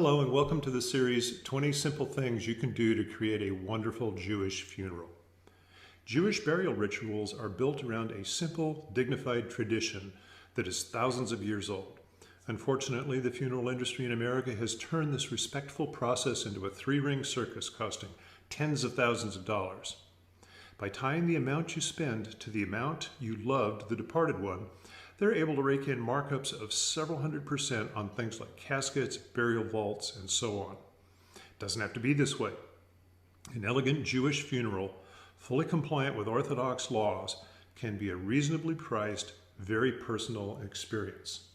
Hello and welcome to the series 20 Simple Things You Can Do to Create a Wonderful Jewish Funeral. Jewish burial rituals are built around a simple, dignified tradition that is thousands of years old. Unfortunately, the funeral industry in America has turned this respectful process into a three-ring circus costing tens of thousands of dollars. By tying the amount you spend to the amount you loved the departed one, they're able to rake in markups of several 100% on things like caskets, burial vaults, and so on. It doesn't have to be this way. An elegant Jewish funeral, fully compliant with Orthodox laws, can be a reasonably priced, very personal experience.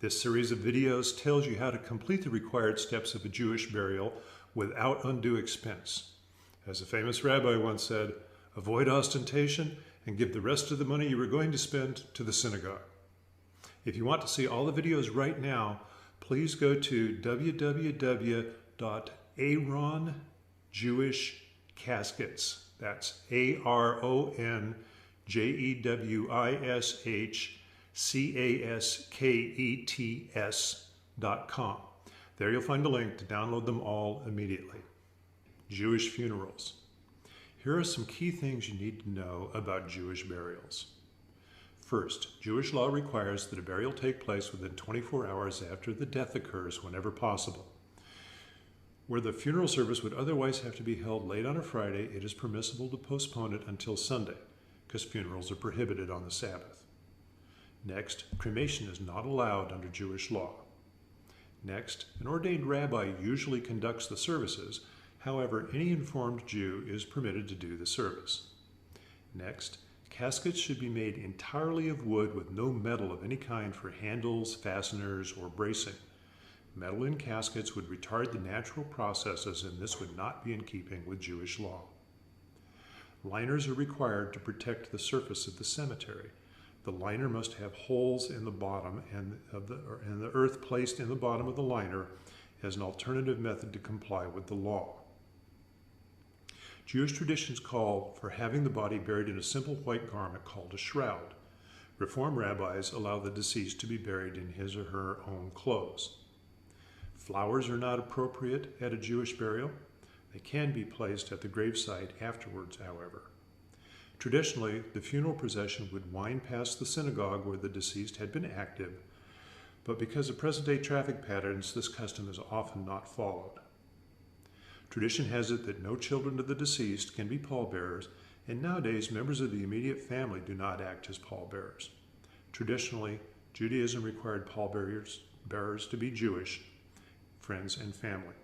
This series of videos tells you how to complete the required steps of a Jewish burial without undue expense. As a famous rabbi once said, avoid ostentation and give the rest of the money you were going to spend to the synagogue. If you want to see all the videos right now, please go to www.aronjewishcaskets. That's ARONJEWISHCASKETS.com. There you'll find a link to download them all immediately. Jewish funerals. Here are some key things you need to know about Jewish burials. First, Jewish law requires that a burial take place within 24 hours after the death occurs whenever possible. Where the funeral service would otherwise have to be held late on a Friday, it is permissible to postpone it until Sunday, because funerals are prohibited on the Sabbath. Next, cremation is not allowed under Jewish law. Next, an ordained rabbi usually conducts the services. However, any informed Jew is permitted to do the service. Next, caskets should be made entirely of wood with no metal of any kind for handles, fasteners, or bracing. Metal in caskets would retard the natural processes, and this would not be in keeping with Jewish law. Liners are required to protect the surface of the cemetery. The liner must have holes in the bottom and the earth placed in the bottom of the liner as an alternative method to comply with the law. Jewish traditions call for having the body buried in a simple white garment called a shroud. Reform rabbis allow the deceased to be buried in his or her own clothes. Flowers are not appropriate at a Jewish burial. They can be placed at the gravesite afterwards, however. Traditionally, the funeral procession would wind past the synagogue where the deceased had been active, but because of present-day traffic patterns, this custom is often not followed. Tradition has it that no children of the deceased can be pallbearers, and nowadays members of the immediate family do not act as pallbearers. Traditionally, Judaism required pallbearers to be Jewish, friends, and family.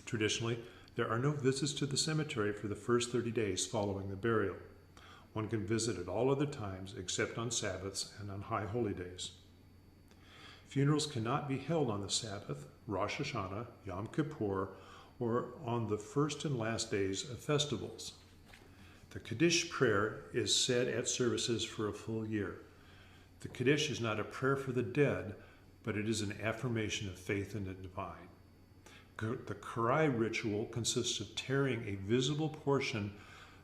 Traditionally, there are no visits to the cemetery for the first 30 days following the burial. One can visit at all other times except on Sabbaths and on high holy days. Funerals cannot be held on the Sabbath, Rosh Hashanah, Yom Kippur, or on the first and last days of festivals. The Kaddish prayer is said at services for a full year. The Kaddish is not a prayer for the dead, but it is an affirmation of faith in the divine. The Karai ritual consists of tearing a visible portion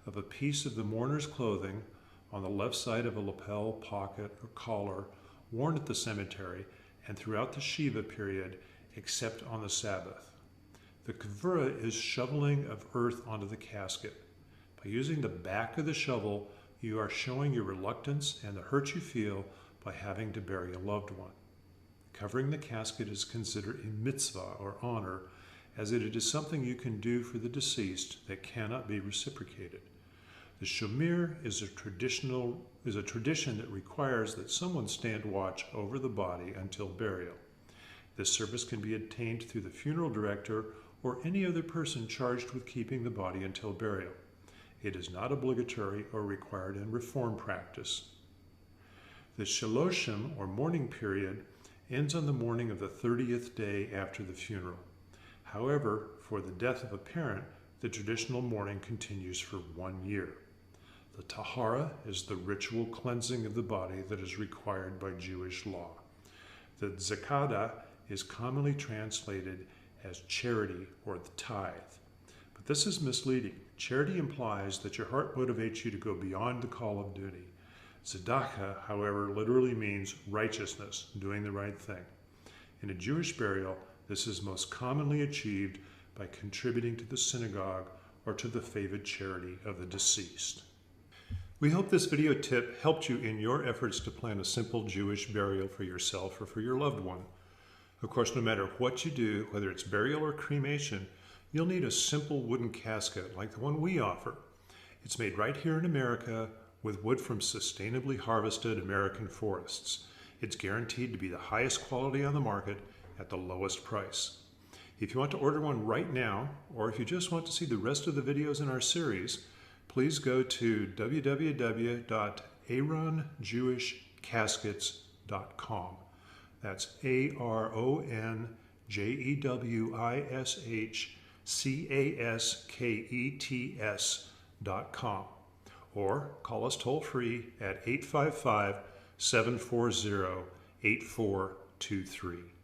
of a piece of the mourner's clothing on the left side of a lapel, pocket, or collar worn at the cemetery and throughout the Shiva period, except on the Sabbath. The kavura is shoveling of earth onto the casket. By using the back of the shovel, you are showing your reluctance and the hurt you feel by having to bury a loved one. Covering the casket is considered a mitzvah or honor, as it is something you can do for the deceased that cannot be reciprocated. The shomir is a tradition that requires that someone stand watch over the body until burial. This service can be obtained through the funeral director or any other person charged with keeping the body until burial. It is not obligatory or required in Reform practice. The shaloshim, or mourning period, ends on the morning of the 30th day after the funeral. However, for the death of a parent, the traditional mourning continues for 1 year. The tahara is the ritual cleansing of the body that is required by Jewish law. The zakada is commonly translated as charity or the tithe. But this is misleading. Charity implies that your heart motivates you to go beyond the call of duty. Tzedakah, however, literally means righteousness, doing the right thing. In a Jewish burial, This is most commonly achieved by contributing to the synagogue or to the favored charity of the deceased. We hope this video tip helped you in your efforts to plan a simple Jewish burial for yourself or for your loved one. Of course, no matter what you do, whether it's burial or cremation, you'll need a simple wooden casket like the one we offer. It's made right here in America with wood from sustainably harvested American forests. It's guaranteed to be the highest quality on the market at the lowest price. If you want to order one right now, or if you just want to see the rest of the videos in our series, please go to www.aronjewishcaskets.com. That's ARONJEWISHCASKETS.com. Or call us toll free at 855-740-8423.